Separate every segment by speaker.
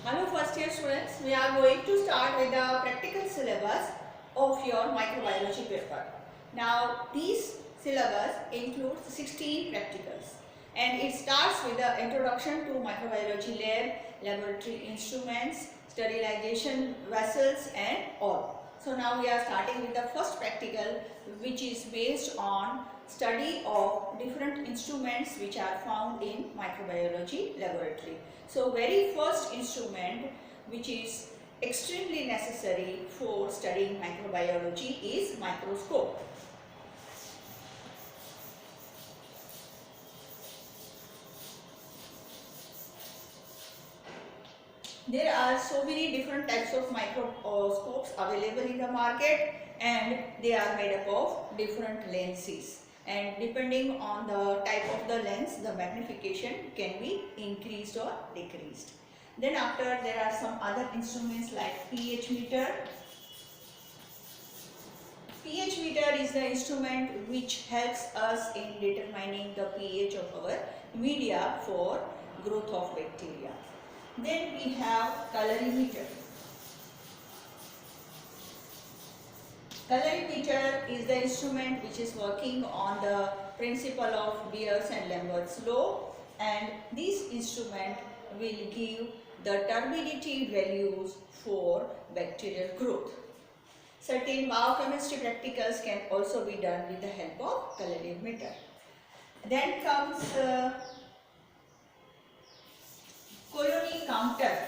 Speaker 1: Hello first year students, we are going to start with the practical syllabus of your microbiology paper. Now these syllabus includes 16 practicals and it starts with the introduction to microbiology lab, laboratory instruments, sterilization vessels and all. So now we are starting with the first practical which is based on study of different instruments which are found in microbiology laboratory. So very first instrument which is extremely necessary for studying microbiology is microscope. There are so many different types of microscopes available in the market and they are made up of different lenses, and depending on the type of the lens the magnification can be increased or decreased. Then after there are some other instruments like pH meter. pH meter is the instrument which helps us in determining the pH of our media for growth of bacteria. Then we have colorimeter. Colorimeter is the instrument which is working on the principle of Beer's and Lambert's law, and this instrument will give the turbidity values for bacterial growth. Certain biochemistry practicals can also be done with the help of colorimeter. Then comes colony counter.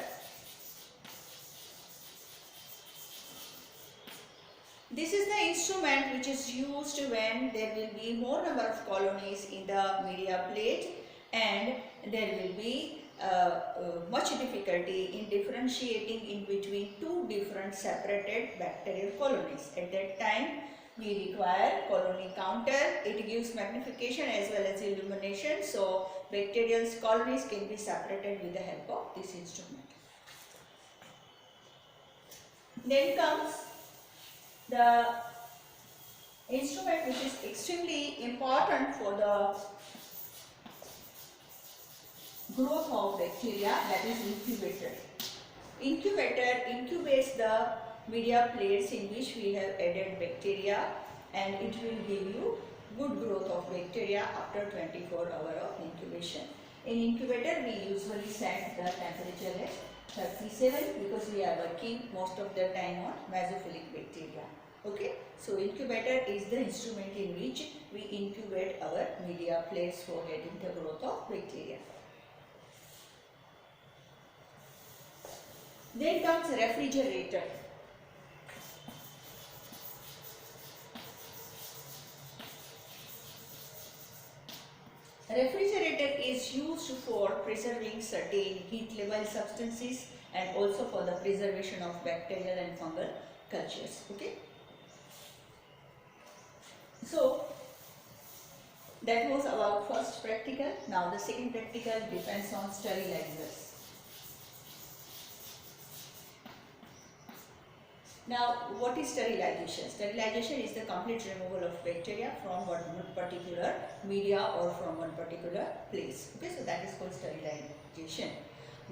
Speaker 1: This is the instrument which is used when there will be more number of colonies in the media plate and there will be much difficulty in differentiating in between two different separated bacterial colonies. At that time we require colony counter. It gives magnification as well as illumination, so bacterial colonies can be separated with the help of this instrument. Then comes the instrument which is extremely important for the growth of bacteria, that is incubator. Incubator incubates the media plates in which we have added bacteria and it will give you good growth of bacteria after 24 hours of incubation. In incubator we usually set the temperature at 37 because we are working most of the time on mesophilic bacteria. Okay, so incubator is the instrument in which we incubate our media plates for getting the growth of bacteria. Then comes refrigerator. Refrigerator is used for preserving certain heat level substances and also for the preservation of bacterial and fungal cultures. Okay. So that was about first practical. Now the second practical depends on sterilizers. Now, what is sterilization? Sterilization is the complete removal of bacteria from one particular media or from one particular place. Okay, so that is called sterilization.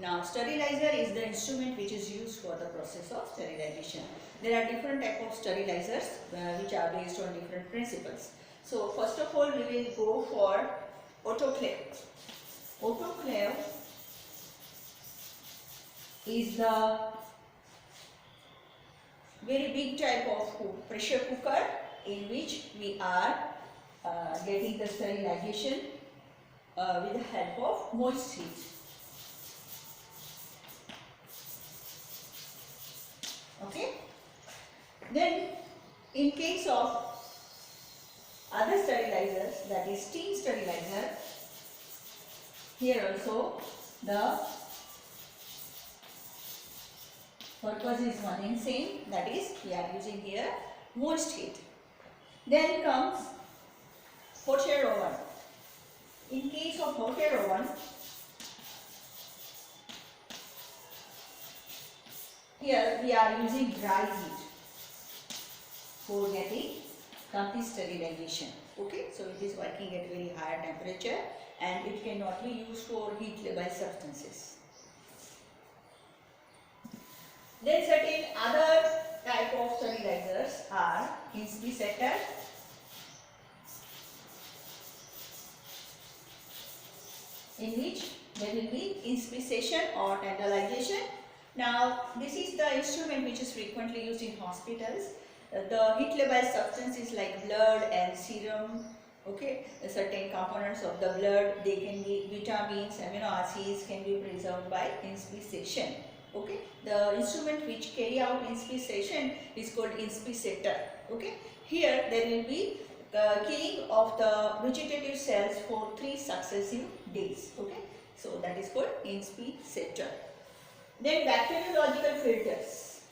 Speaker 1: Now, sterilizer is the instrument which is used for the process of sterilization. There are different types of sterilizers which are based on different principles. So, first of all, we will go for autoclave. Autoclave is the very big type of pressure cooker in which we are getting the sterilization with the help of moist heat. Okay. Then in case of other sterilizers, that is steam sterilizer, here also the purpose is one and same, that is we are using here moist heat. Then comes hot air oven. In case of hot air oven, here we are using dry heat for getting complete sterilization. Okay, so it is working at very higher temperature and it cannot be used for heat labile substances. Then certain other type of sterilizers are Inspi setter, in which there will be inspiration or tantalization. Now this is the instrument which is frequently used in hospitals. The heat labile substances like blood and serum, okay, certain components of the blood, they can be vitamins, amino acids can be preserved by inspiration. Okay, the instrument which carry out inspiration is called inspicetor. Okay, here there will be killing of the vegetative cells for 3 successive days. Okay, so that is called inspicetor. Then bacteriological filters.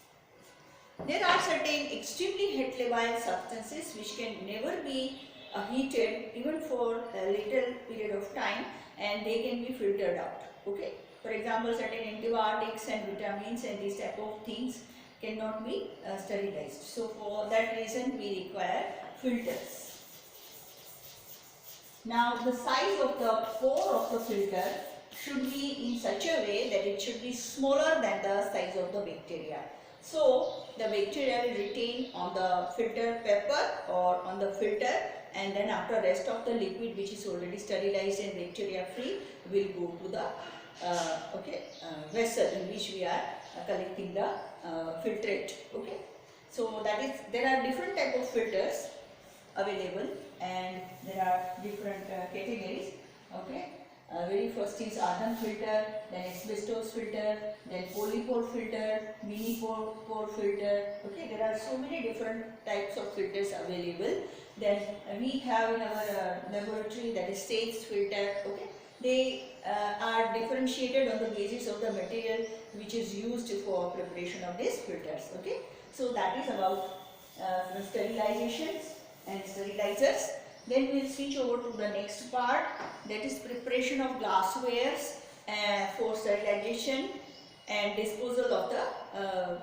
Speaker 1: There are certain extremely heat labile substances which can never be heated even for a little period of time, and they can be filtered out. Okay. For example, certain antibiotics and vitamins and these type of things cannot be sterilized. So for that reason we require filters. Now the size of the pore of the filter should be in such a way that it should be smaller than the size of the bacteria. So the bacteria will retain on the filter paper or on the filter, and then after rest of the liquid which is already sterilized and bacteria free will go to the vessel in which we are collecting the filtrate. Okay, so that is, there are different type of filters available and there are different categories. Okay, very first is argon filter, then asbestos filter, then polypore filter, mini pore filter. Okay, there are so many different types of filters available. Then we have in our laboratory, that is SAFES filter. Okay, they are differentiated on the basis of the material which is used for preparation of these filters. Okay, so that is about sterilizations and sterilizers. Then we will switch over to the next part, that is preparation of glasswares for sterilization and disposal of the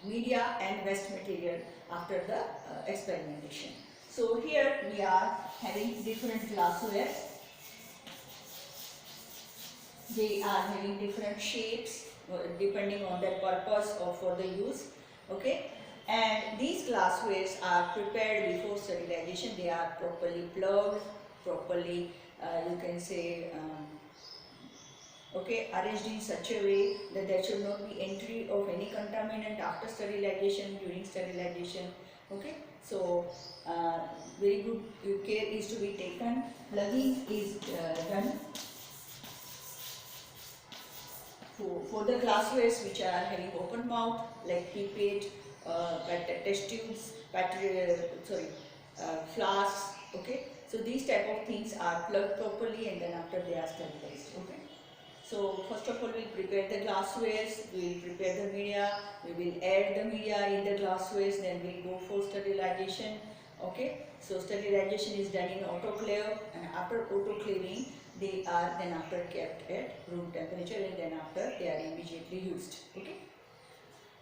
Speaker 1: media and waste material after the experimentation. So here we are having different glasswares. They are having different shapes depending on their purpose or for the use. Okay, and these glasswares are prepared before sterilization. They are properly plugged, properly you can say arranged in such a way that there should not be entry of any contaminant after sterilization, during sterilization. Okay, so very good care is to be taken. Plugging is done for the glasswares which are having open mouth, like pipette, test tubes, flasks. Okay, so these type of things are plugged properly and then after they are sterilized. Okay, so first of all we prepare the glasswares, we will prepare the media, we will add the media in the glasswares, then we will go for sterilization. Okay, so sterilization is done in autoclave, and after autoclaving they are then after kept at room temperature, and then after they are immediately used. Okay,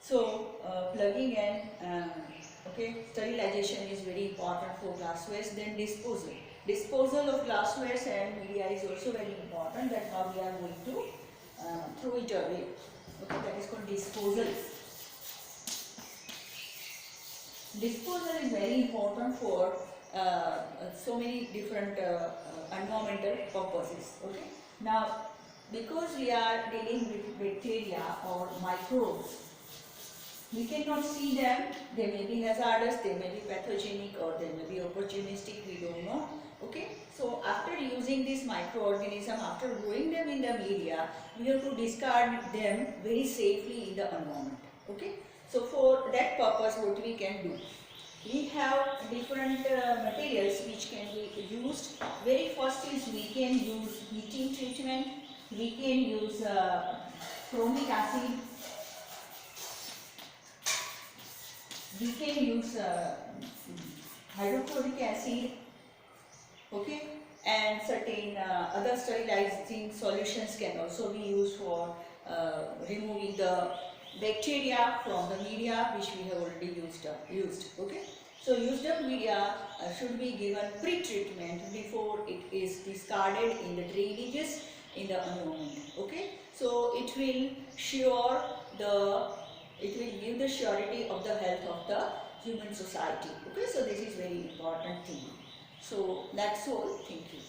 Speaker 1: so plugging and sterilization is very important for glasswares. Then disposal of glasswares and media is also very important, that how we are going to throw it away. Okay, that is called disposal. Disposal is very important for so many different environmental purposes. Okay, now because we are dealing with bacteria or microbes, we cannot see them. They may be hazardous, they may be pathogenic, or they may be opportunistic, we don't know. Okay, so after using this microorganism, after growing them in the media, we have to discard them very safely in the environment. Okay, so for that purpose what we can do? We have different materials which can be used. Very first is we can use heating treatment, we can use chromic acid, we can use hydrochloric acid, okay, and certain other sterilizing solutions can also be used for removing the bacteria from the media which we have already used. Okay, so used up media should be given pre-treatment before it is discarded in the drainages in the environment. Okay, so it will the surety of the health of the human society. Okay, so this is very important thing. So that's all. Thank you.